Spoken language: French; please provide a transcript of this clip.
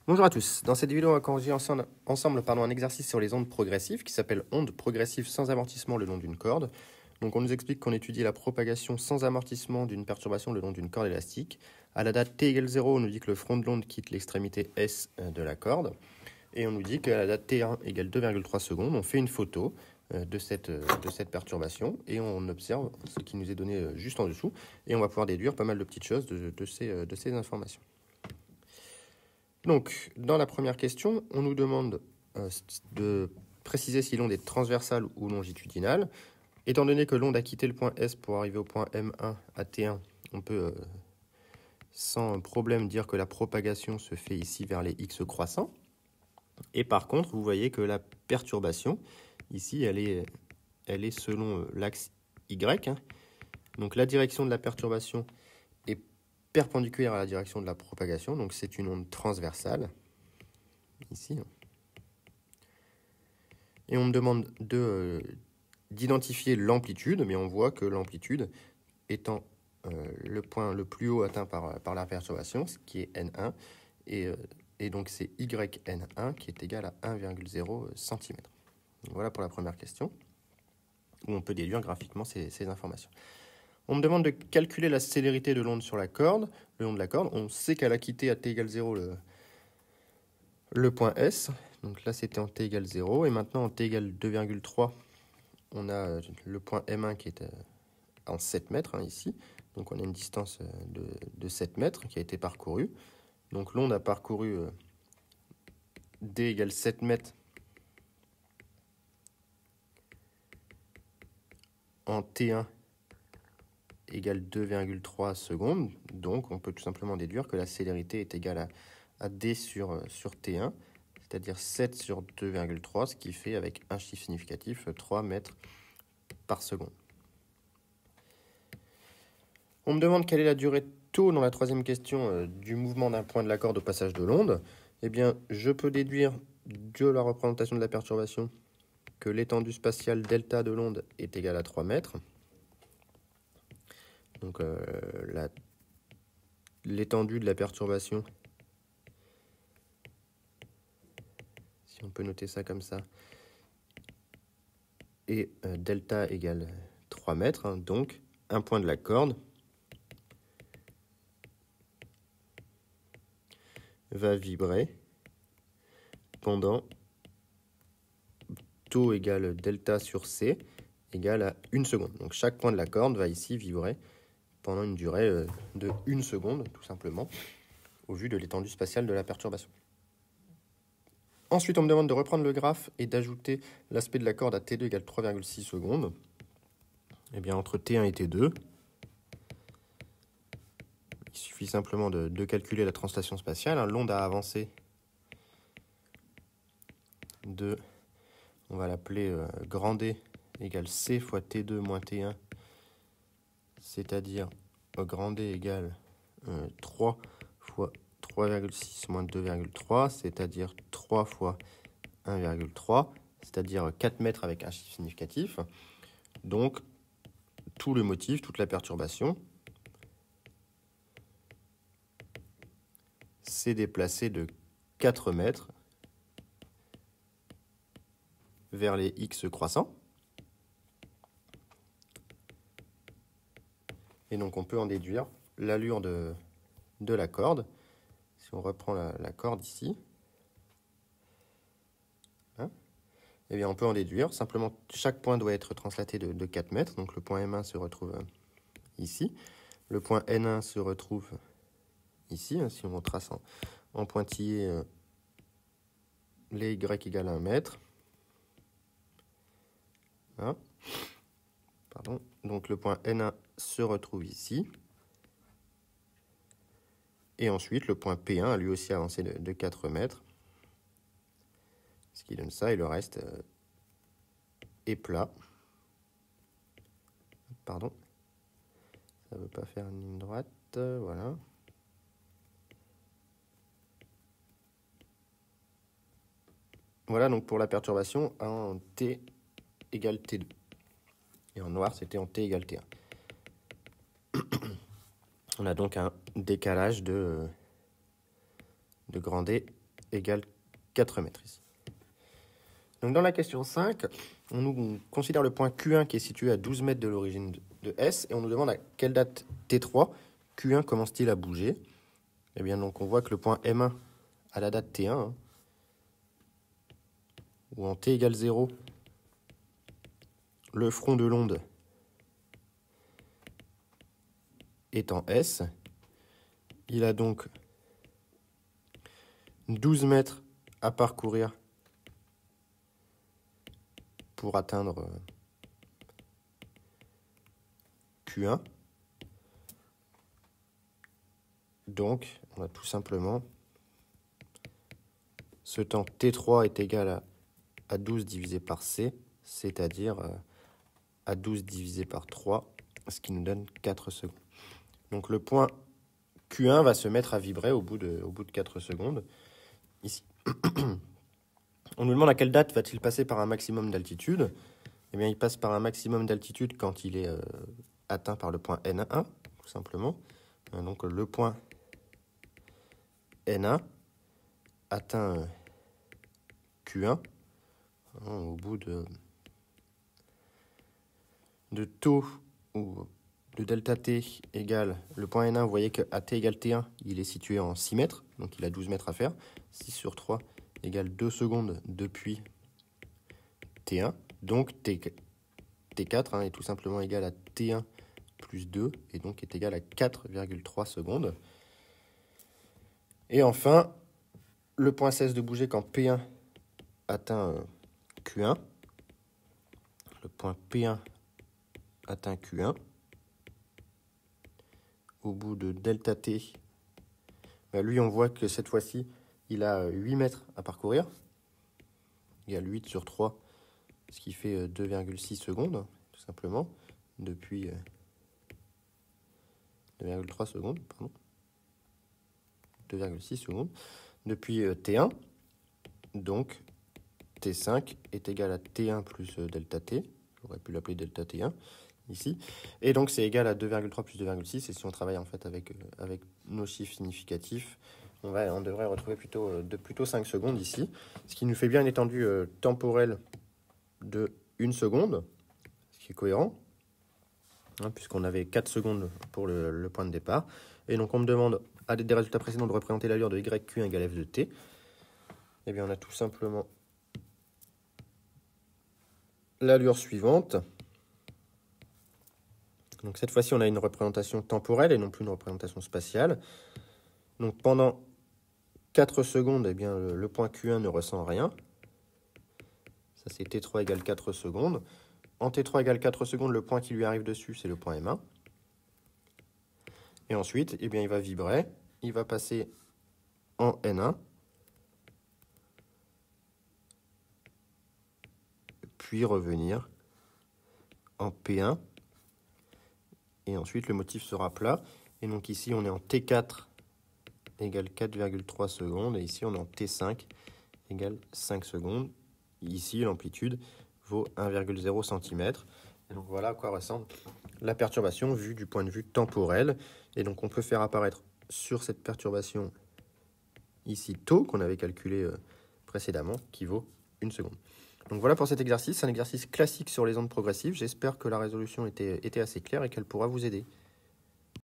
Bonjour à tous, dans cette vidéo on va corriger ensemble un exercice sur les ondes progressives qui s'appelle ondes progressives sans amortissement le long d'une corde. Donc on nous explique qu'on étudie la propagation sans amortissement d'une perturbation le long d'une corde élastique. À la date t égale 0, on nous dit que le front de l'onde quitte l'extrémité S de la corde. Et on nous dit qu'à la date t1 égale 2,3 secondes, on fait une photo de cette perturbation et on observe ce qui nous est donné juste en dessous. Et on va pouvoir déduire pas mal de petites choses de ces informations. Donc, dans la première question, on nous demande de préciser si l'onde est transversale ou longitudinale. Étant donné que l'onde a quitté le point S pour arriver au point M1 à T1, on peut sans problème dire que la propagation se fait ici vers les X croissants. Et par contre, vous voyez que la perturbation, ici, elle est selon l'axe Y. Donc la direction de la perturbation est perpendiculaire à la direction de la propagation, donc c'est une onde transversale, ici. Et on me demande d'identifier l'amplitude, mais on voit que l'amplitude étant le point le plus haut atteint par la perturbation, ce qui est N1, et donc c'est YN1 qui est égal à 1,0 cm. Voilà pour la première question, où on peut déduire graphiquement ces informations. On me demande de calculer la célérité de l'onde sur la corde, le long de la corde. On sait qu'elle a quitté à t égale 0 le point S. Donc là, c'était en t égale 0. Et maintenant, en t égale 2,3, on a le point M1 qui est en 7 mètres, ici. Donc on a une distance de 7 mètres qui a été parcourue. Donc l'onde a parcouru d égale 7 mètres en T1 égale 2,3 secondes. Donc on peut tout simplement déduire que la célérité est égale à d sur T1, c'est-à-dire 7 sur 2,3, ce qui fait, avec un chiffre significatif, 3 mètres par seconde. On me demande quelle est la durée tau dans la troisième question du mouvement d'un point de la corde au passage de l'onde. Eh bien, je peux déduire de la représentation de la perturbation que l'étendue spatiale delta de l'onde est égale à 3 mètres. Donc l'étendue de la perturbation, si on peut noter ça comme ça, est delta égale 3 mètres. Donc un point de la corde va vibrer pendant tau égale delta sur C égale à 1 seconde. Donc chaque point de la corde va ici vibrer pendant une durée de 1 seconde, tout simplement, au vu de l'étendue spatiale de la perturbation. Ensuite, on me demande de reprendre le graphe et d'ajouter l'aspect de la corde à T2 égale 3,6 secondes. Eh bien, entre T1 et T2, il suffit simplement de calculer la translation spatiale. L'onde a avancé de, on va l'appeler grand D égale C fois T2 moins T1, c'est-à-dire grand D égale 3 fois 3,6 moins 2,3, c'est-à-dire 3 fois 1,3, c'est-à-dire 4 mètres avec un chiffre significatif. Donc, tout le motif, toute la perturbation s'est déplacé de 4 mètres vers les X croissants. Et donc, on peut en déduire l'allure de la corde. Si on reprend la corde ici, eh bien, on peut en déduire. Simplement, chaque point doit être translaté de 4 mètres. Donc, le point M1 se retrouve ici. Le point N1 se retrouve ici. Si on trace en pointillé les Y égale 1 mètre. Hein, pardon. Donc, le point N1 se retrouve ici. Et ensuite, le point P1 a lui aussi avancé de 4 mètres. Ce qui donne ça, et le reste est plat. Pardon. Ça ne veut pas faire une ligne droite. Voilà. Voilà donc pour la perturbation en T égale T2. Et en noir, c'était en T égale T1. On a donc un décalage de grand D égale 4 mètres ici. Donc dans la question 5, on considère le point Q1 qui est situé à 12 mètres de l'origine de S et on nous demande à quelle date T3 Q1 commence-t-il à bouger. Eh bien donc on voit que le point M1 à la date T1, où en T égale 0, le front de l'onde est en S. Il a donc 12 mètres à parcourir pour atteindre Q1. Donc, on a tout simplement ce temps T3 est égal à 12 divisé par C, c'est-à-dire à 12 divisé par 3, ce qui nous donne 4 secondes. Donc le point Q1 va se mettre à vibrer au bout de 4 secondes, ici. On nous demande à quelle date va-t-il passer par un maximum d'altitude. Eh bien, il passe par un maximum d'altitude quand il est atteint par le point N1, tout simplement. Donc le point N1 atteint Q1 au bout de taux ou de delta T égale le point N1. Vous voyez qu'à T égale T1, il est situé en 6 mètres, donc il a 12 mètres à faire. 6 sur 3 égale 2 secondes depuis T1. Donc T4 est tout simplement égal à T1 plus 2 et donc est égal à 4,3 secondes. Et enfin, le point cesse de bouger quand P1 atteint Q1. Le point P1 atteint Q1. Au bout de delta T, lui, on voit que cette fois-ci, il a 8 mètres à parcourir. Il y a 8 sur 3, ce qui fait 2,6 secondes, tout simplement, depuis 2,3 secondes, pardon. 2,6 secondes, depuis T1. Donc, T5 est égal à T1 plus delta T. J'aurais pu l'appeler delta T1 ici. Et donc, c'est égal à 2,3 plus 2,6. Et si on travaille en fait avec nos chiffres significatifs, on devrait retrouver plutôt 5 secondes ici. Ce qui nous fait bien une étendue temporelle de 1 seconde, ce qui est cohérent, puisqu'on avait 4 secondes pour le point de départ. Et donc, on me demande, à l'aide des résultats précédents, de représenter l'allure de YQ égale F de T. Eh bien, on a tout simplement l'allure suivante. Donc cette fois-ci, on a une représentation temporelle et non plus une représentation spatiale. Donc pendant 4 secondes, eh bien, le point Q1 ne ressent rien. Ça, c'est T3 égale 4 secondes. En T3 égale 4 secondes, le point qui lui arrive dessus, c'est le point M1. Et ensuite, eh bien, il va vibrer. Il va passer en N1. Puis revenir en P1. Et ensuite, le motif sera plat. Et donc ici, on est en T4 égale 4,3 secondes. Et ici, on est en T5 égale 5 secondes. Ici, l'amplitude vaut 1,0 cm. Et donc voilà à quoi ressemble la perturbation vue du point de vue temporel. Et donc on peut faire apparaître sur cette perturbation ici taux qu'on avait calculé précédemment, qui vaut 1 seconde. Donc voilà pour cet exercice, un exercice classique sur les ondes progressives. J'espère que la résolution était assez claire et qu'elle pourra vous aider.